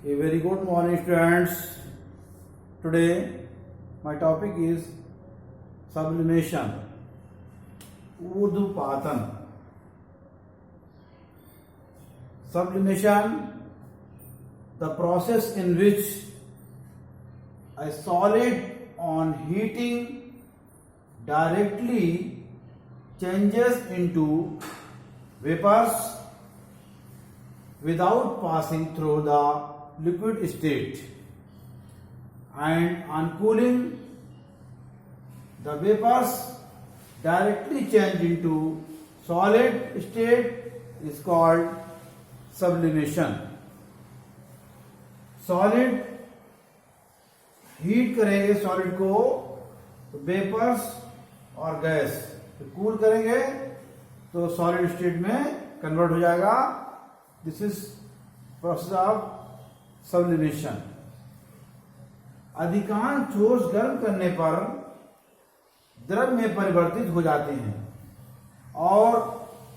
A very good morning, students. Today, my topic is sublimation, ऊर्ध्वपातन. Sublimation, the process in which a solid on heating directly changes into vapors without passing through the liquid state, and on cooling the vapors directly change into solid state is called sublimation. Solid heat करेंगे solid को तो vapours और gas cool करेंगे तो solid state में convert हो जाएगा. This is process of sublimation. अधिकांश ठोस गर्म करने पर द्रव में परिवर्तित हो जाते हैं और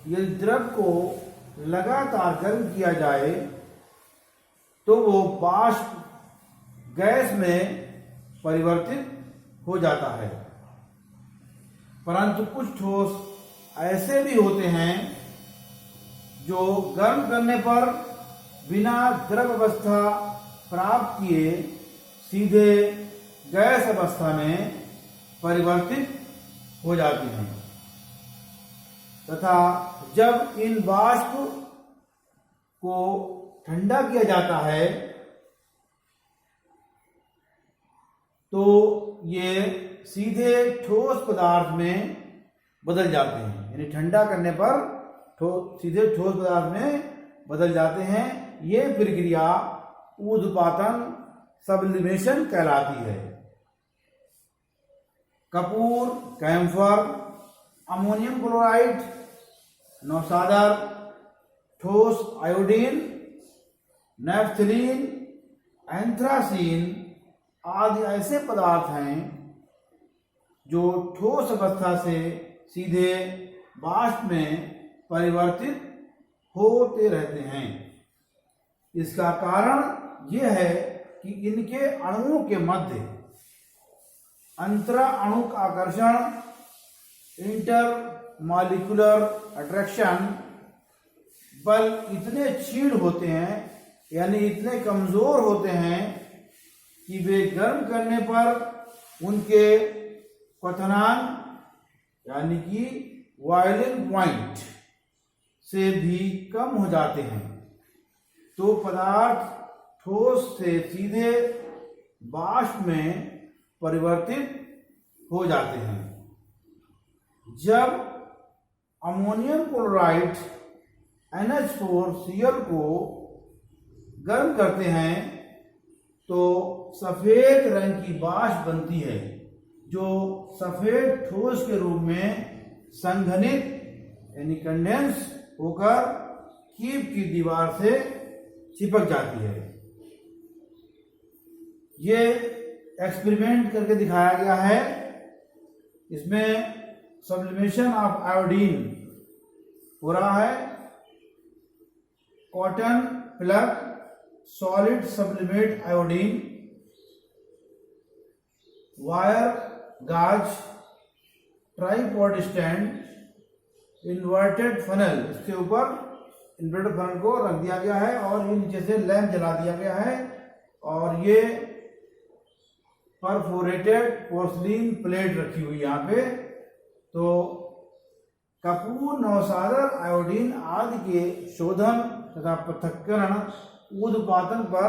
यदि द्रव को लगातार गर्म किया जाए तो वो वाष्प गैस में परिवर्तित हो जाता है. परंतु कुछ ठोस ऐसे भी होते हैं जो गर्म करने पर बिना द्रव अवस्था प्राप्त किए सीधे गैस अवस्था में परिवर्तित हो जाती हैं तथा जब इन वाष्प को ठंडा किया जाता है तो ये सीधे ठोस पदार्थ में बदल जाते हैं. यानी ठंडा करने पर सीधे ठोस पदार्थ में बदल जाते हैं. ये प्रक्रिया ऊर्ध्वपातन सब्लिमेशन कहलाती है. कपूर, कैम्फर, अमोनियम क्लोराइड, नौशादर, ठोस आयोडीन, नेफ्थलीन, एंथ्रासीन आदि ऐसे पदार्थ हैं जो ठोस अवस्था से सीधे वाष्प में परिवर्तित होते रहते हैं. इसका कारण यह है कि इनके अणुओं के मध्य अंतरा अणु का आकर्षण, इंटर मॉलिक्यूलर अट्रैक्शन बल इतने क्षीण होते हैं यानी इतने कमजोर होते हैं कि वे गर्म करने पर उनके क्वथनांक यानी कि बॉइलिंग पॉइंट से भी कम हो जाते हैं. तो पदार्थ ठोस से सीधे वाष्प में परिवर्तित हो जाते हैं. जब अमोनियम क्लोराइड NH4Cl को गर्म करते हैं तो सफेद रंग की वाष्प बनती है जो सफेद ठोस के रूप में संघनित यानी कंडेंस होकर कीप की दीवार से चिपक जाती है. ये एक्सपेरिमेंट करके दिखाया गया है. इसमें सब्लिमेशन ऑफ आयोडीन हो रहा है. Cotton plug solid sublimate iodine, wire गाज, ट्राइपॉड स्टैंड, इन्वर्टेड फनल, इसके ऊपर इन्वर्टेड फनल को रख दिया गया है और ये नीचे से लैंप जला दिया गया है और ये परफोरेटेड पोर्सलिन प्लेट रखी हुई यहाँ पे. तो कपूर, नौशादर, आयोडीन आदि के शोधन तथा पृथक्करण ऊर्ध्वपातन पर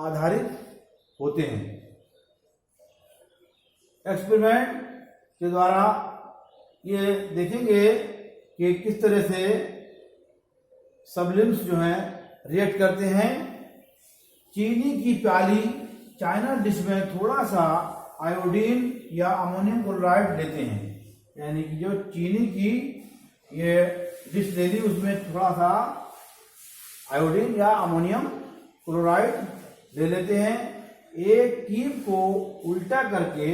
आधारित होते हैं. एक्सपेरिमेंट के द्वारा ये देखेंगे कि किस तरह से सब्लिम्स जो हैं रिएक्ट करते हैं. चीनी की प्याली चाइना डिश में थोड़ा सा आयोडीन या अमोनियम क्लोराइड लेते हैं. यानी कि जो चीनी की ये डिश ले ली उसमें थोड़ा सा आयोडीन या अमोनियम क्लोराइड ले लेते हैं. एक कीप को उल्टा करके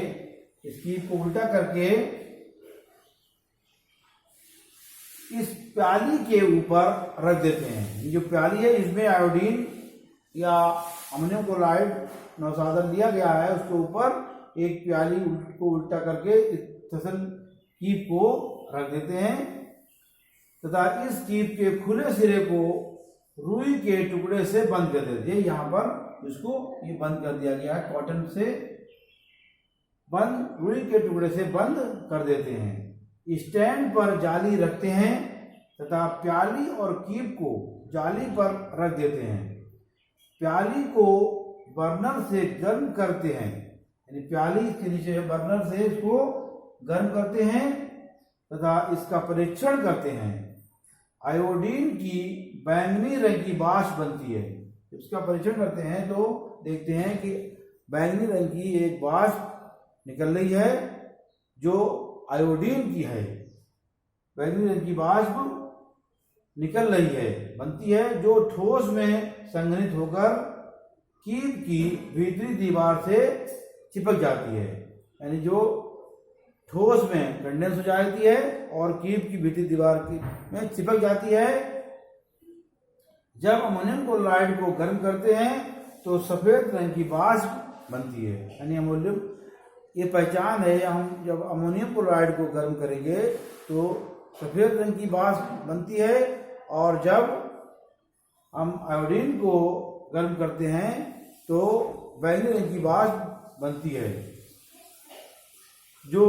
इस प्याली के ऊपर रख देते हैं. ये जो प्याली है इसमें आयोडीन या अमोनियम क्लोराइड नौसाधन लिया गया है, उसके ऊपर एक प्याली को उल्टा करके इस फसल कीप को रख देते हैं तथा इस कीप के खुले सिरे को रुई के टुकड़े से बंद कर देते हैं। यहाँ पर इसको ये बंद कर दिया गया है, कॉटन से बंद, रुई के टुकड़े से बंद कर देते हैं। स्टैंड पर जाली रखते हैं तथा प्याली और कीप को जाली पर रख देते हैं। प्याली को बर्नर से गर्म करते हैं, यानी प्याली के नीचे बर्नर से इसको गर्म करते हैं तथा इसका परीक्षण करते हैं। आयोडीन की बैंगनी रंग की वाष्प बनती है। इसका परीक्षण करते हैं तो देखते हैं कि बैंगनी रंग की एक वाष्प निकल रही है जो आयोडीन की है। बैंगनी रंग की वाष्प निकल रही है, बनती है, जो ठोस में संघनित होकर कीप की भीतरी दीवार से चिपक जाती है, यानी जो ठोस में कंडेंस हो जाती है और कीप की भीतरी दीवार में चिपक जाती है। जब अमोनियम क्लोराइड को गर्म करते हैं तो सफेद रंग की वाष्प बनती है, यानी अमोनियम, ये पहचान है, हम जब अमोनियम क्लोराइड को गर्म करेंगे तो सफेद रंग की वाष्प बनती है और जब हम आयोडीन को गर्म करते हैं तो बैंगनी रंग की वाष्प बनती है, जो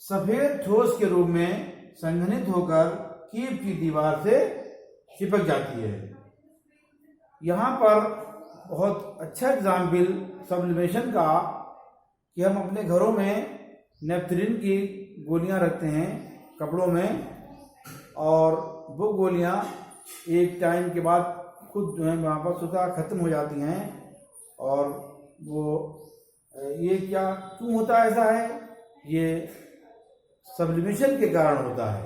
सफेद ठोस के रूप में संघनित होकर कीप की दीवार से चिपक जाती है। यहाँ पर बहुत अच्छा एग्जाम्पल सब्लिमेशन का कि हम अपने घरों में नेपथलीन की गोलियां रखते हैं कपड़ों में और वो गोलियां एक टाइम के बाद खुद जो है वहाँ पर स्वतः खत्म हो जाती हैं। और वो ये क्या क्यों होता है, ऐसा है, ये सब्लिमेशन के कारण होता है।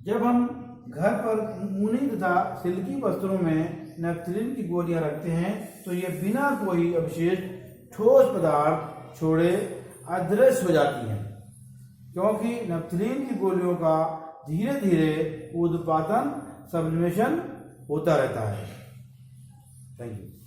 जब हम घर पर ऊनी तथा सिल्की वस्त्रों में नेपथलीन की गोलियां रखते हैं तो ये बिना कोई अवशेष ठोस पदार्थ छोड़े अदृश्य हो जाती हैं, क्योंकि नेपथलीन की गोलियों का धीरे धीरे उत्पादन सब्लिमेशन होता रहता है। Thank you.